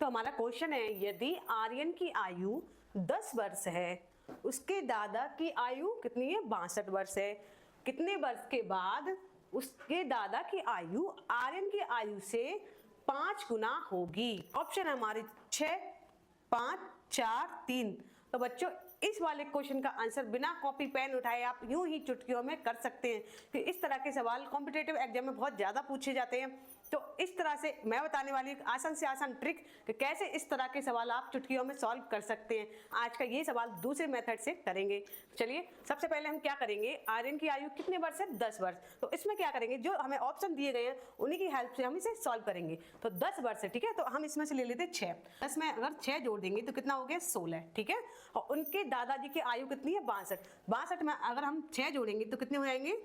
तो हमारा क्वेश्चन है, यदि आर्यन की आयु 10 वर्ष है, उसके दादा की आयु कितनी है? 62 वर्ष है। कितने वर्ष के बाद उसके दादा की आयु आर्यन की आयु से 5 गुना होगी? ऑप्शन है हमारे 6, 5, 4, 3। तो बच्चों इस वाले क्वेश्चन का आंसर बिना कॉपी पेन उठाए आप यूं ही चुटकियों में कर सकते हैं कि इस तरह के सवाल कॉम्पिटिटिव एग्जाम में बहुत ज्यादा पूछे जाते हैं। तो इस तरह से मैं बताने वाली एक आसान से आसान ट्रिक कि कैसे इस तरह के सवाल आप चुटकियों में सॉल्व कर सकते हैं। आज का ये सवाल दूसरे मेथड से करेंगे। चलिए सबसे पहले हम क्या करेंगे, आर्यन की आयु कितने वर्ष है? 10 वर्ष। तो इसमें क्या करेंगे, जो हमें ऑप्शन दिए गए हैं उन्हीं की हेल्प से हम इसे सॉल्व करेंगे। तो 10 वर्ष है, ठीक है, तो हम इसमें से ले लेते हैं 6। 10 में अगर 6 जोड़ देंगे तो कितना हो गया? 16, ठीक है। और उनके दादाजी की आयु कितनी है? 62। 62 में अगर हम 6 जोड़ेंगे तो कितने हो जाएंगे?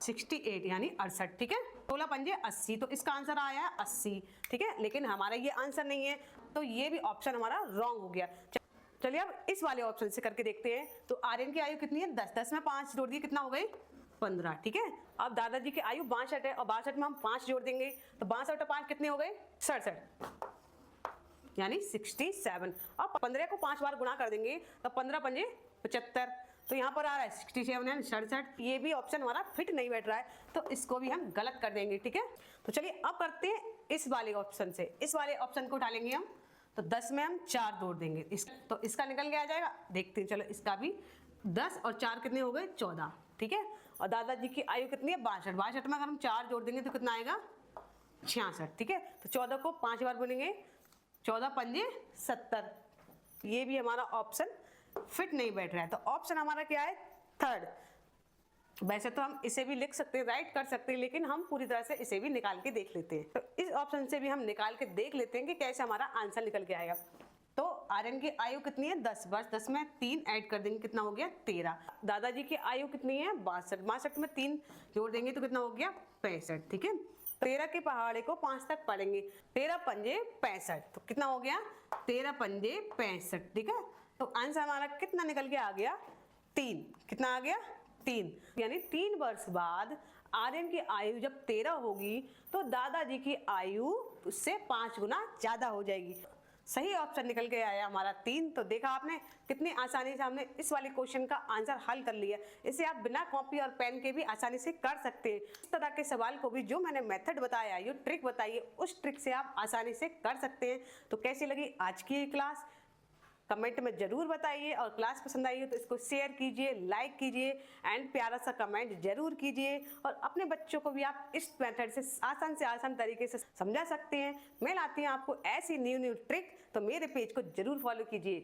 68 यानी 68, ठीक है। 16 पंजे 80, तो इसका आंसर आया है 80, ठीक है। लेकिन हमारा ये आंसर नहीं है, तो ये भी ऑप्शन हमारा रॉन्ग हो गया। चलिए अब इस वाले ऑप्शन से करके देखते हैं। तो आर्यन की आयु कितनी है? 10। 10 में 5 जोड़ दिए, कितना हो गई? 15, ठीक है। अब दादाजी की आयु 62 है और 62 में हम 5 जोड़ देंगे तो 62 और 5 कितने हो गए? 67 यानी 67। अब 15 को 5 बार गुणा कर देंगे तो 15 पंजे 75, तो यहाँ पर आ रहा है 67 यानी 67। ये भी ऑप्शन हमारा फिट नहीं बैठ रहा है, तो इसको भी हम गलत कर देंगे, ठीक है। तो चलिए अब करते हैं इस वाले ऑप्शन से। इस वाले ऑप्शन को उठा लेंगे हम, तो 10 में हम 4 जोड़ देंगे, तो इसका निकल के आ जाएगा। देखते हैं, चलो इसका भी 10 और 4 कितने हो गए? 14, ठीक है। और दादाजी की आयु कितनी है? 62। 62 में अगर हम 4 जोड़ देंगे तो कितना आएगा? 66, ठीक है। तो 14 को 5 बार बोलेंगे, 14 पंजे 70। ये भी हमारा ऑप्शन फिट नहीं बैठ रहा है, तो ऑप्शन हमारा क्या है? थर्ड। वैसे तो हम इसे भी लिख सकते हैं, राइट कर सकते हैं, लेकिन हम पूरी तरह से इसे भी निकाल के देख लेते हैं। तो इस ऑप्शन से भी हम निकाल के देख लेते हैं कि कैसे हमारा आंसर निकल के आएगा। तो आर्यन की आयु कितनी है? 10 वर्ष। 10 में 3 ऐड कर देंगे, कितना हो गया? 13। दादाजी की आयु कितनी है? 62। 62 में 3 जोड़ देंगे तो कितना हो गया? 65, ठीक है। 13 के पहाड़े को 5 तक पढ़ेंगे, 13 पंजे 65, तो कितना हो गया? 13 पंजे 65, ठीक है। तो आंसर हमारा कितना निकल के आ गया? 3। कितना आ गया? 3। यानी 3 वर्ष बाद आर्यन की आयु जब 13 होगी तो दादाजी की आयु उससे 5 गुना ज्यादा हो जाएगी। सही ऑप्शन निकल के आया हमारा 3। तो देखा आपने कितनी आसानी से हमने इस वाले क्वेश्चन का आंसर हल कर लिया। इसे आप बिना कॉपी और पेन के भी आसानी से कर सकते हैं। इस तरह के सवाल को भी जो मैंने मेथड बताया, ये ट्रिक बताई है, उस ट्रिक से आप आसानी से कर सकते हैं। तो कैसी लगी आज की ये क्लास? कमेंट में जरूर बताइए, और क्लास पसंद आई हो तो इसको शेयर कीजिए, लाइक कीजिए एंड प्यारा सा कमेंट जरूर कीजिए। और अपने बच्चों को भी आप इस मेथड से आसान तरीके से समझा सकते हैं। मैं लाती हूँ आपको ऐसी न्यू ट्रिक, तो मेरे पेज को जरूर फॉलो कीजिए।